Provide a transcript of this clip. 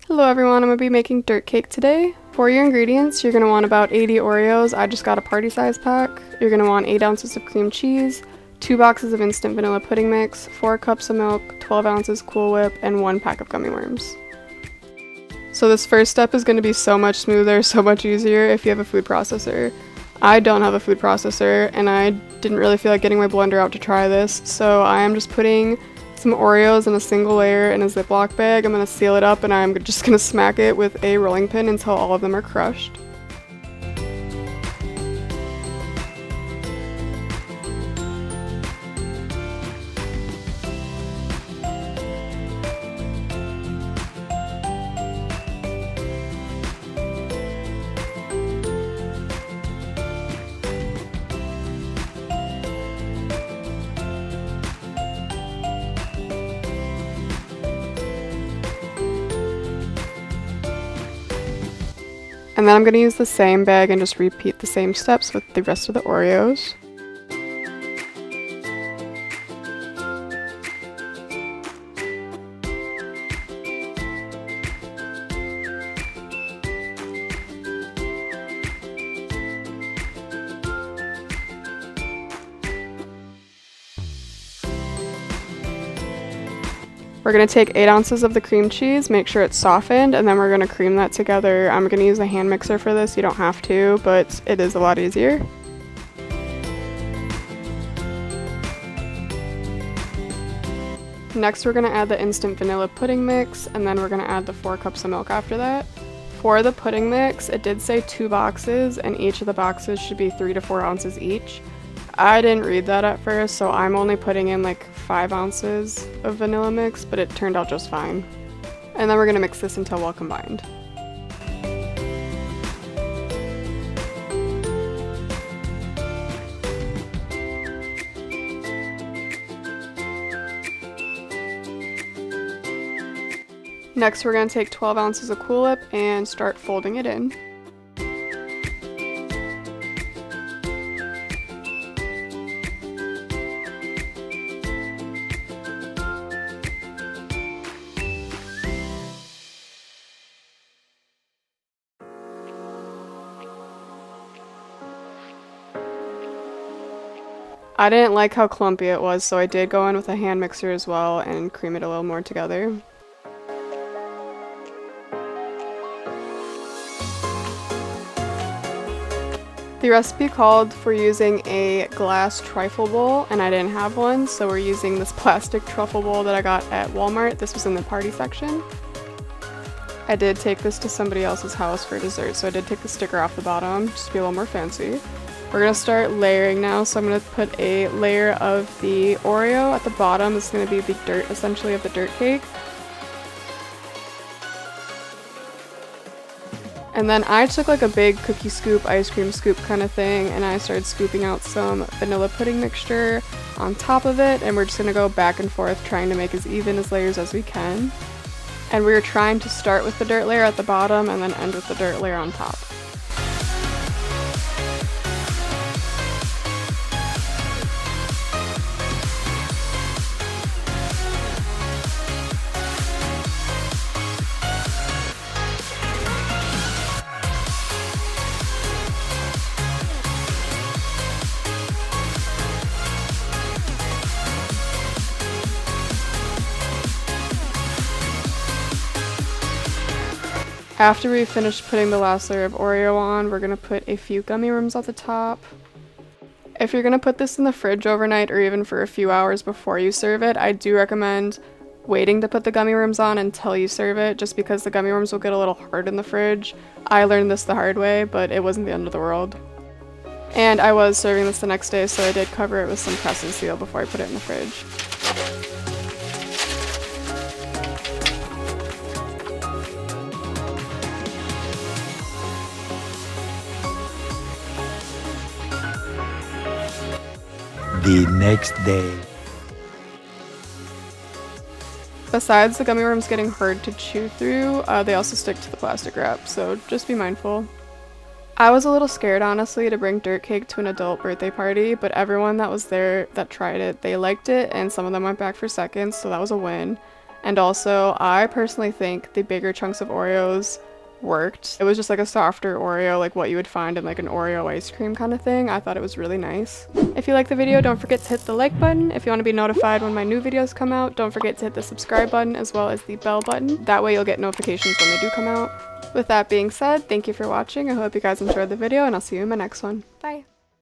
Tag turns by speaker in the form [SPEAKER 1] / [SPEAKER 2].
[SPEAKER 1] Hello everyone, I'm going to be making dirt cake today. For your ingredients, you're going to want about 80 Oreos. I just got a party size pack. You're going to want 8 ounces of cream cheese, 2 boxes of instant vanilla pudding mix, 4 cups of milk, 12 ounces Cool Whip, and 1 pack of gummy worms. So this first step is going to be so much smoother, so much easier if you have a food processor. I don't have a food processor, and I didn't really feel like getting my blender out to try this, so I am just putting some Oreos in a single layer in a Ziploc bag. I'm going to seal it up and I'm just going to smack it with a rolling pin until all of them are crushed. And then I'm going to use the same bag and just repeat the same steps with the rest of the Oreos. We're going to take 8 ounces of the cream cheese, make sure it's softened, and then we're going to cream that together. I'm going to use a hand mixer for this. You don't have to, but it is a lot easier. Next, we're going to add the instant vanilla pudding mix, and then we're going to add the 4 cups of milk after that. For the pudding mix, it did say 2 boxes, and each of the boxes should be 3 to 4 ounces each. I didn't read that at first, so I'm only putting in like 5 ounces of vanilla mix, but it turned out just fine. And then we're going to mix this until well combined. Next, we're going to take 12 ounces of Cool Whip and start folding it in. I didn't like how clumpy it was, so I did go in with a hand mixer as well and cream it a little more together. The recipe called for using a glass trifle bowl, and I didn't have one, so we're using this plastic truffle bowl that I got at Walmart. This was in the party section. I did take this to somebody else's house for dessert, so I did take the sticker off the bottom just to be a little more fancy. We're going to start layering now, so I'm going to put a layer of the Oreo at the bottom. This is going to be the dirt, essentially, of the dirt cake. And then I took like a big cookie scoop, ice cream scoop kind of thing, and I started scooping out some vanilla pudding mixture on top of it, and we're just going to go back and forth trying to make as even as layers as we can. And we were trying to start with the dirt layer at the bottom and then end with the dirt layer on top. After we finish putting the last layer of Oreo on, we're going to put a few gummy worms at the top. If you're going to put this in the fridge overnight or even for a few hours before you serve it, I do recommend waiting to put the gummy worms on until you serve it, just because the gummy worms will get a little hard in the fridge. I learned this the hard way, but it wasn't the end of the world. And I was serving this the next day, so I did cover it with some press and seal before I put it in the fridge.
[SPEAKER 2] The next day.
[SPEAKER 1] Besides the gummy worms getting hard to chew through, they also stick to the plastic wrap, so just be mindful. I was a little scared, honestly, to bring dirt cake to an adult birthday party, but everyone that was there that tried it, they liked it, and some of them went back for seconds, so that was a win. And also, I personally think the bigger chunks of Oreos worked. It was just like a softer Oreo, like what you would find in like an Oreo ice cream kind of thing. I thought it was really nice. If you like the video, don't forget to hit the like button. If you want to be notified when my new videos come out, don't forget to hit the subscribe button as well as the bell button. That way you'll get notifications when they do come out. With that being said, thank you for watching. I hope you guys enjoyed the video, and I'll see you in my next one. Bye!